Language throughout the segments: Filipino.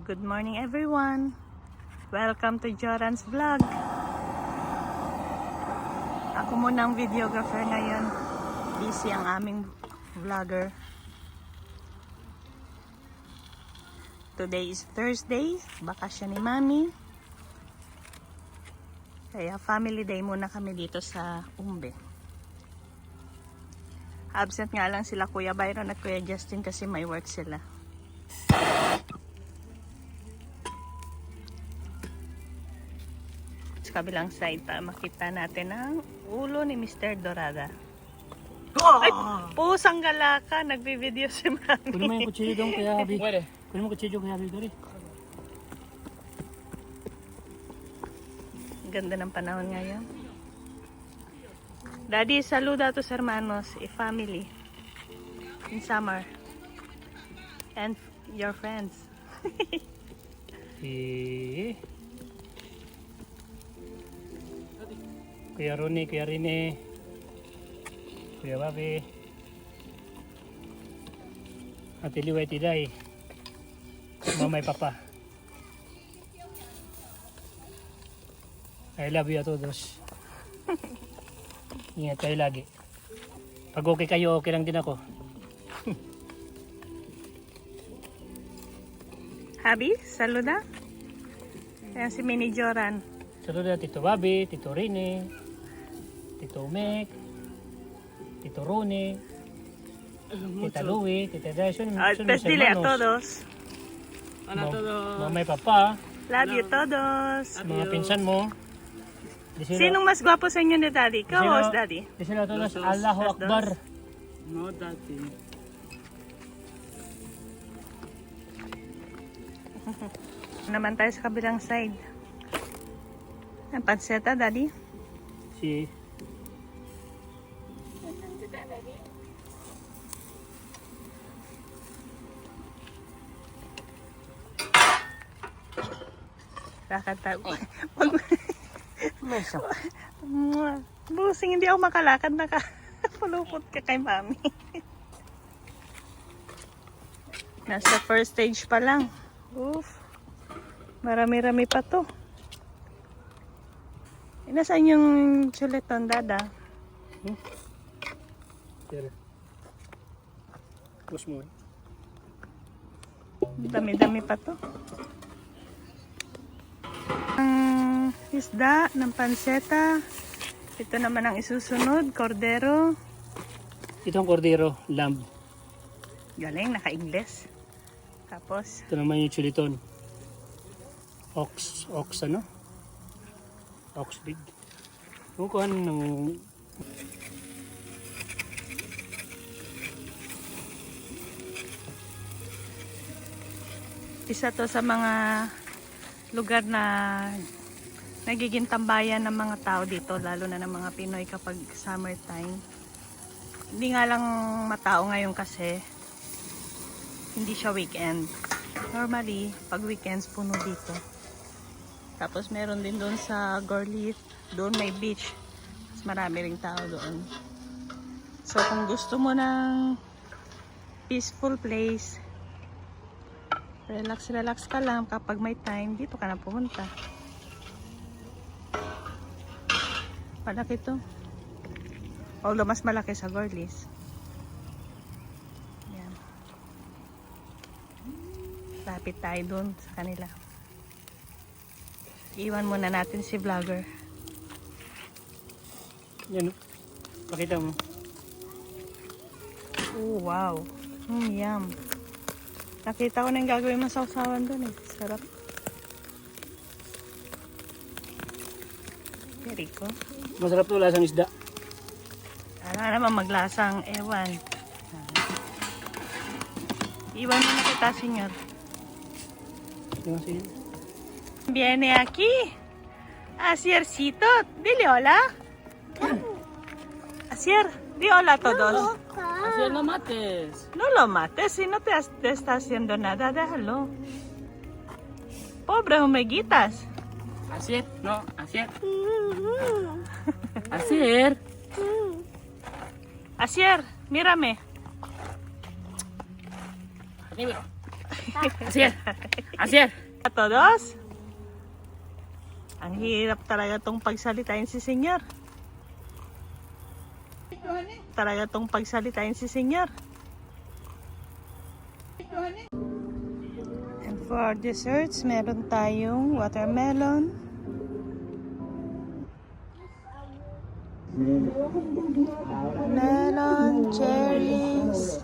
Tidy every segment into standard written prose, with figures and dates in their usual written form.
Good morning everyone. Welcome to Joran's Vlog. Ako muna ang videographer ngayon. Busy ang aming vlogger. Today is Thursday. Bakasyon ni Mami. Kaya family day muna kami dito sa Umbe. Absent nga lang sila Kuya Byron at Kuya Justin kasi may work sila. Sa kabilang side para makita natin ang ulo ni Mr. Dorada. Ay! Pusang galaka! Nagbi-video si Mami. Kunin mo yung kutsilyo doon kaya Habi. Kunin mo yung kutsilyo kaya Habi. Dali. Ganda ng panahon ngayon. Daddy, saluda to sa hermanos, a family in summer. And your friends. Kuya Ronnie, Kuya Rene, Kuya Babi, Ate Liway Tiday, Mamay Papa. I love you a todos. Ingat kayo lagi. Pag okay kayo, okay lang din ako. Habi, saluda. Ayan si Mini Joran. Saluda Tito Babi, Tito Rene, Tito Mek, Tito Rone, Tita Louie, Tita Dyson, Pues dile a todos. Mamay Papa, Love you todos. mga pinsan mo. Sinong mas gwapo sa inyo ni Daddy? Ikaw o si Daddy? Di sila todos, Allahu Akbar. No, Daddy. Naman tayo sa kabilang side. Ang panseta, Daddy. Si Lakad tayo. Mesa. Busing, hindi ako makalakad. Nakapulupot ka kay Mami. Nasa first stage pa lang. Oof. Marami-rami pa to. Nasaan yung chuleton, Dada? Tira. Push mo. Dami-dami pa to. Ang isda ng panseta. Ito naman ang isusunod, cordero. Itong cordero, lamb. Galing, naka-Ingles. Tapos, Ito naman yung chuliton. Ox ano? Ox big. Kung kuhan ng isa to sa mga lugar na nagiging tambayan ng mga tao dito, lalo na ng mga Pinoy kapag summertime. Hindi nga lang matao ngayon kasi hindi siya weekend. Normally, pag weekends puno dito. Tapos meron din doon sa Gorlief, doon may beach. Mas marami ring tao doon. So kung gusto mo ng peaceful place, relax ka lang kapag may time, dito ka na pumunta. Malaki to. Although mas malaki sa Gorlies. Yan. Lapit tayo dun sa kanila. Iwan muna natin si vlogger. yan. Pakita mo. Oh, wow. Yum. Nakita ko na yung gagawin mo sa usawan dun eh. Sarap. Very cool. Masarap to lasang isda. Ano naman maglasang ewan. Iwan mo na kita, senyor. Yung sige. Viene aquí. Asiercito. Dile hola. Asier, di hola a todos. Así no mates. No lo mates, si no te está haciendo nada, déjalo. Pobre hormiguitas. Así, no, así. Así. Asier, mírame. Así. Así es. A todos. Ang hirap talaga tong pagsalitain si Senyor. Talaga tong pagsalitain si Senyor. And for desserts, meron tayong watermelon. Melon, cherries,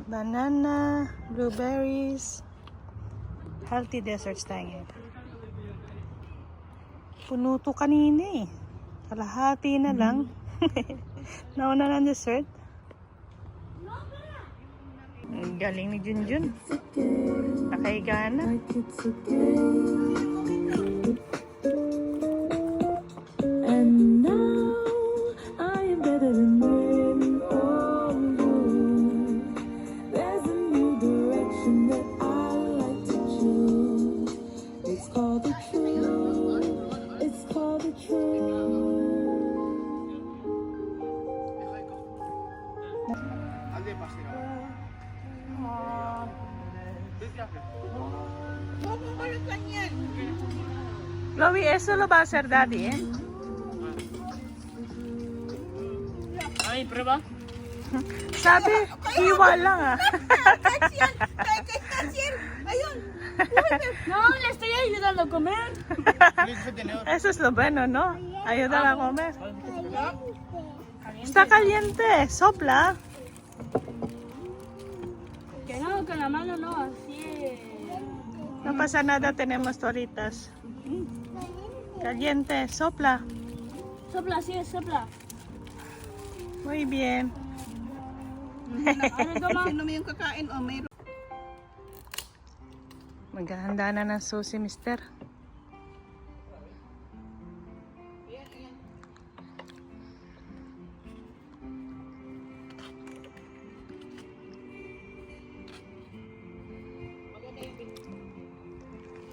banana, blueberries. Healthy desserts tayo ngayon. Puno to kanina eh. Kalahati na lang. Nauna ng dessert. Ang galing ni Junjun. Nakahiga na. And now I am better than when all alone. There's a new direction that I like to choose. It's called the truth. It's called the truth. Chloe, eso lo va a hacer daddy, eh? Ay, prueba. Sabi, hiwa lang ah. No, le estoy ayudando a comer. Eso es lo bueno, ¿no? Ayudar a comer. Está caliente, sopla. Que no, con la mano no, así es. No pasa nada, tenemos toritas. Caliente, sopla. Sopla, así es, sopla. Muy bien. Ano toma? Maghahanda na ng susi, mister.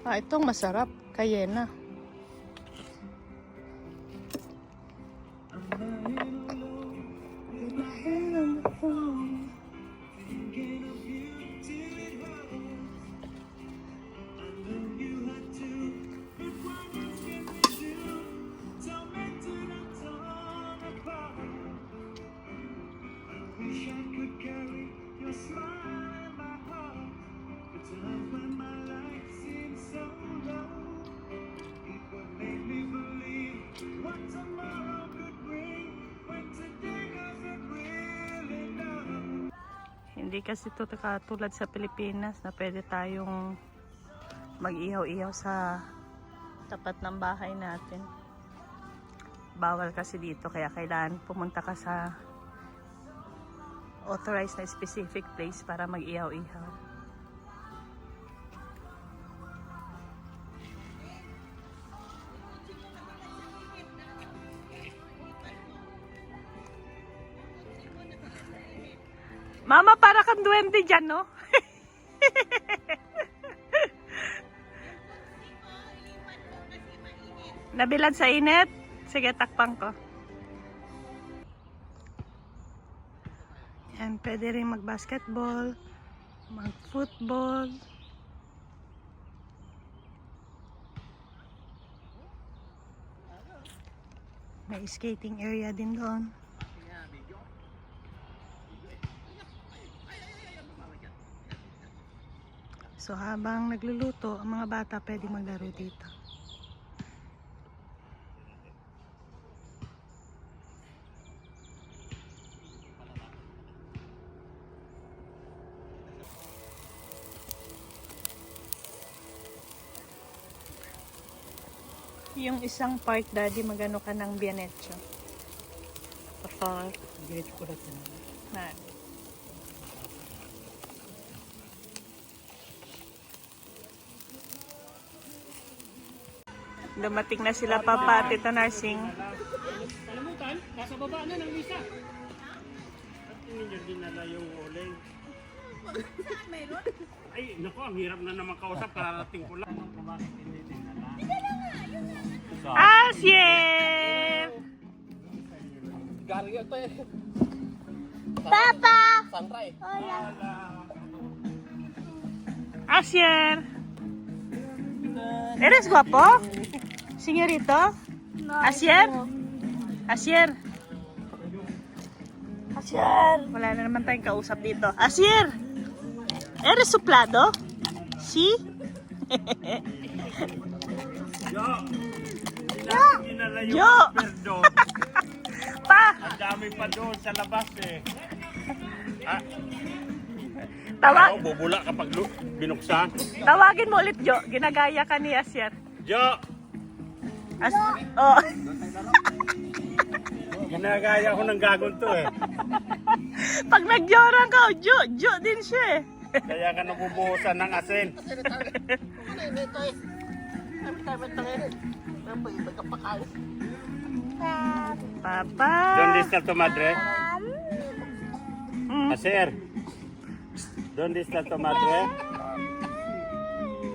Itong masarap. Cayena. Hindi kasi ito katulad sa Pilipinas na pwede tayong mag-ihaw-ihaw sa tapat ng bahay natin. Bawal kasi dito kaya kailangan pumunta ka sa authorized na specific place para mag-ihaw-ihaw. Mama, para kang duwende dyan, no? Nabilad sa init? Sige, takpang ko. Yan, pwede rin mag-basketball, mag-football. May skating area din doon. So habang nagluluto, ang mga bata pwede maglaro dito. Yung isang part, daddy, magano ka ng bianetso. Por Diretso ko natin. na. Dumating na sila papa at Tito Narsing. Kalimutan, nasa baba na ng visa. At hindi dinala yung uling. Ay, naku, ang hirap na naman kausap. Kararating ko lang. Bakit hindi dinala? Asier! Garyo to eh. Papa! Sangray. Asier! ¿Eres guapo? Señorito? No, Asier? no. Asier? Asier. Wala na naman tayong kausap dito. Asier! ¿Eres suplado? ¿Sí? Yo! Dinala yung Yo! upper doon. Pa! Ang dami pa doon sa labas eh. Ah, Tawa ako, bubula kapag binuksan. tawagin mo ulit, Jo. Ginagaya ka ni Asier. Jo! Oh. Ginagaya ko ng gagon to eh. Pag nagyorang ka, Jo. Jo din siya eh. Kaya ka nabubuhusan ng asin. Papa. ¿Dónde está tu madre? Mm. Aser. ¿Dónde está tu madre?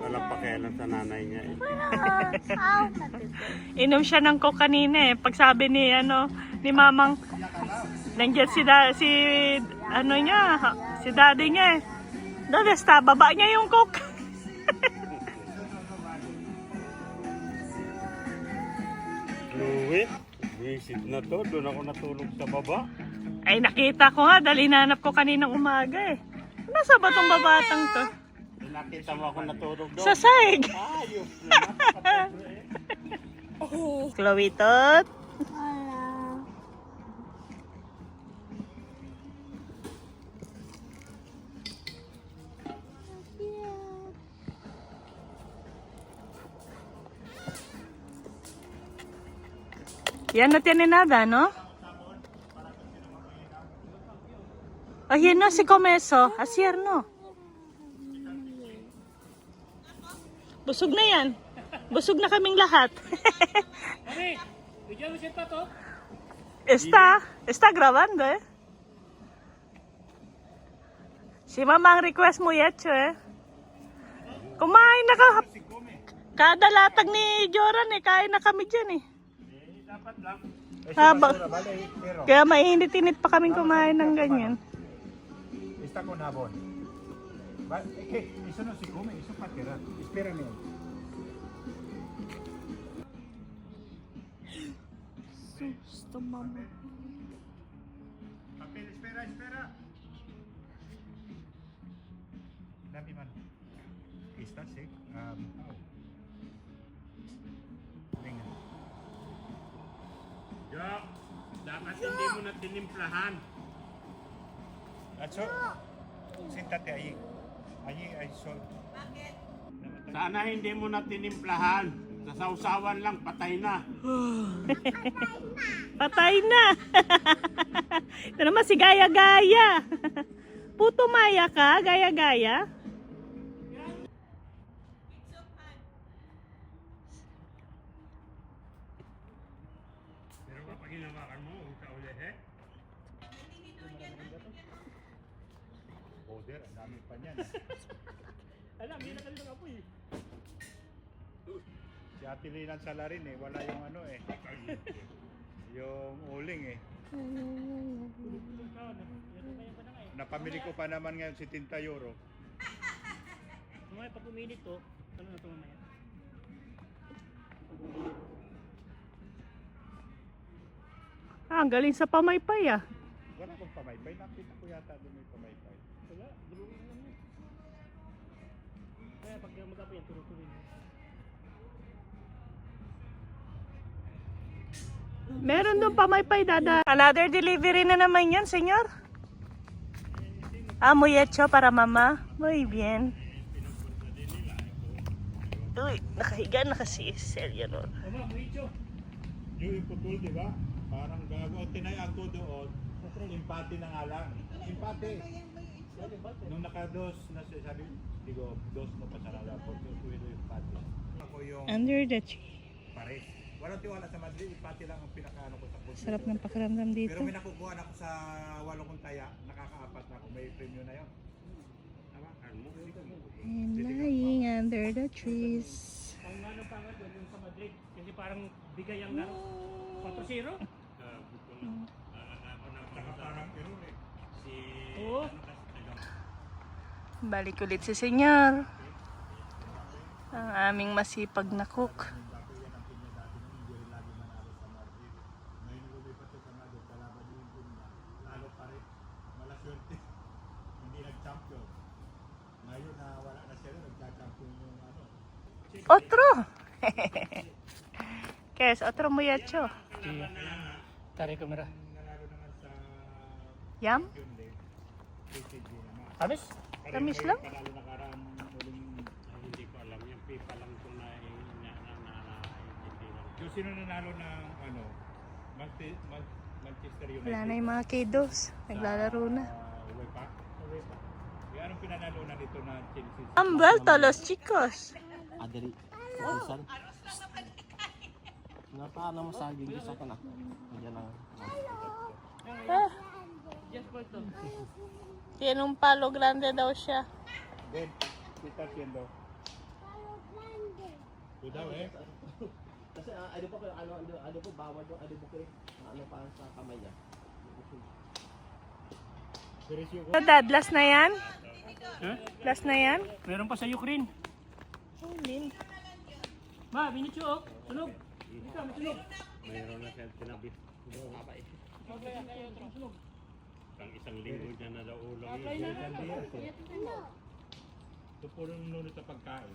Walang pakialam sa nanay niya eh. Inom siya ng coke kanina eh. Pag sabi ni ni mamang nandiyan si ano niya, si daddy niya eh. Doon está, baba niya yung coke. Louie, visit na to. Doon ako natulog sa baba. Ay nakita ko nga, dahil hinanap ko kaninang umaga eh. Nasa ba tong babatang to? Nakita mo ako natulog doon. Sa saig. Ayos na. Chloe Tot. Yan no tiene nada, no? Ayan no, si Comeso. Asier no. Busog na yan. Busog na kaming lahat. Mami, bigyan mo siya pa to. Está grabando, eh. Si Mama ang request mo yecho, eh. Kumain na ka. Kada latag ni Joran, eh. Kain na kami dyan, eh. Dapat lang. Haba. Kaya mainit-init pa kaming kumain ng ganyan. Está con jabón. Es que eso no se come, eso es para tirar. Espérame. Susto, mama. Papel, espera. Dame mi mano. Está seco. Venga. Jo, dapat hindi mo na tinimplahan. Nacho, siéntate ahí. Allí hay sol. Sana hindi mo na tinimplahan. Sa sausawan lang, patay na. Patay na. Ito naman si Gaya-Gaya. Puto Maya ka, Gaya-Gaya. Pero kapag hinawakan mo, huwag ka uli eh. Joder, ang dami pa niyan. Alam, yun na kanilang apoy. Si Ate Linan Salarin eh, wala yung ano eh. Yung uling eh. Napamili ko pa naman ngayon si €70. Mamaya pag uminit to, ano na ito mamaya? Ang galing sa pamaypay, ah. Wala bang pamaypay? Nakita ko yata doon may pamaypay. Wala, dulungin lang yun. Kaya pag mag-apoy yan, tuloy-tuloy na. Meron doon pamaypay, dada. Another delivery na naman yan, senyor. Ah, muy hecho para mama. Muy bien. Uy, nakahiga, nakasisel yan. Oh. Mama, muicho. Yung iputol, di ba? Parang gago. Tinayaan ko doon. Empate na nga lang. Empate. Nung naka-dos, sabi, digo, dos mo pasarada po. Tuwilo yung empate. Ako yung Under the tree. pares. Walang tiwala sa Madrid. Empate lang ang pinakaano ko sa puso. Sarap ng pakiramdam dito. Pero may nakukuha na ako sa 8 kong taya. Nakakaapat na ako. May premium na yun. Hawakan mo. I'm lying under the trees. Ang ano pa nga doon, yung sa Madrid. Kasi parang bigay ang laro. 4-0. Saka parang ganun eh. Oo. Balik ulit si senyor. Ang aming masipag na cook. Ngayon lumipat sa Senado, kalaban yung Puna, lalo pa rin. Malaswerte. Hindi nag-champion. Ngayon na wala na sila, nagka-champion yung ano. Otro! Kes, otro muyacho. Tarik kamera. Nanalo naman sa Yam? yun din. PCG naman. Tamis? Tamis lang? Panalo na karang uling. Hindi ko alam. Yung FIFA lang kung na-intindihan. Yung sino nanalo ng ano, Manchester United. Wala na yung mga kiddos. Naglalaro na. UEFA. Yung anong pinanalo na dito na Chelsea? Ang vuelto los chicos. Aderi, Susan. Napa naman sa gigi sa kana. Diyan na. Tiene un palo grande daw siya. Ben, ¿qué está haciendo? Cuidado, Kasi ano pa ano po bawal yung ano po ano pa sa kamay niya. Sergio, Dad, last na yan? Ha? Last na yan? Meron pa sa Ukraine. Hindi. Ma, binityo oh. Sunog. Ika, may sunog. Mayroon na siya tinabit. Pang isang linggo niya na daw ulang yun. ito po yung nunod sa pagkain.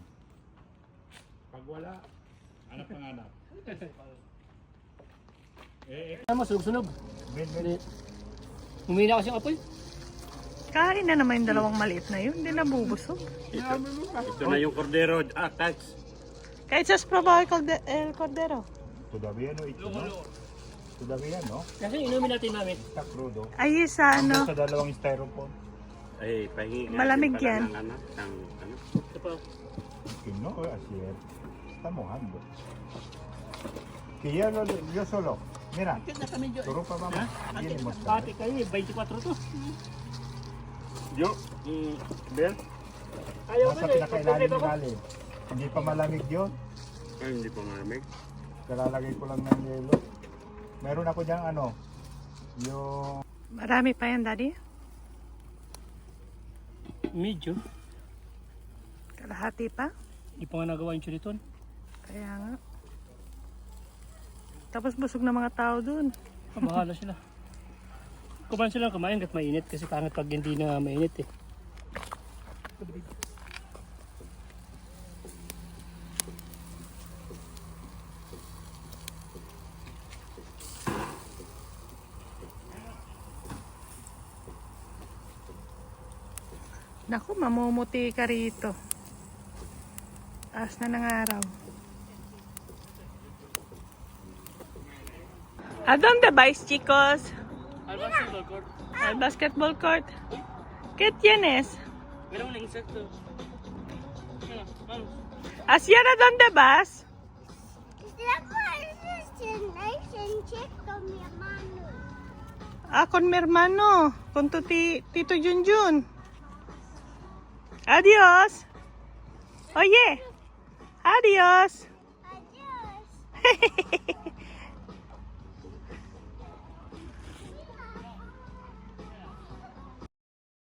Pag wala, hanap ng hanap. Ano, sunog-sunog. Ben, Humina kasi yung apoy. Kain na naman yung dalawang maliit na yun. Hindi nabubusog. Ito na yung cordero. Tax. Kahit sa probaho el cordero. todavía no ito, no? Todavía, no? Kasi inumin natin namin. Está crudo. Ay, sa ano? Sa dalawang styrofoam. Ay, pahingi Malamig yan. Ano. Ito pa. Que no, así es. Está mojando. Que ya yo solo. Mira, turo pa ba? Hindi mo sa. Pati kayo, 24 to. Yo, Ben? Ayaw Nasa pinakailalim ng galing. Hindi pa malamig yun. Ay, hindi pa malamig. Kalalagay ko lang ng yelo. Meron ako diyang ano, yung Marami pa yan, Daddy. Medyo. Kalahati pa. Hindi pa nga nagawa yung chiliton. Kaya nga. Tapos busog na mga tao dun. Bahala sila. Kumain sila kumain kahit mainit kasi kangat pag hindi na mainit eh. Naku, mamumuti ka rito. Taas na ng araw. ¿A dónde vais, chicos? Al basketball court. ¿Qué tienes? Mira un insecto. Vamos. ¿Hacia a dónde vas? Con mi hermano. Con tu tito Junjun. Adiós. Oye. Adiós. Adiós.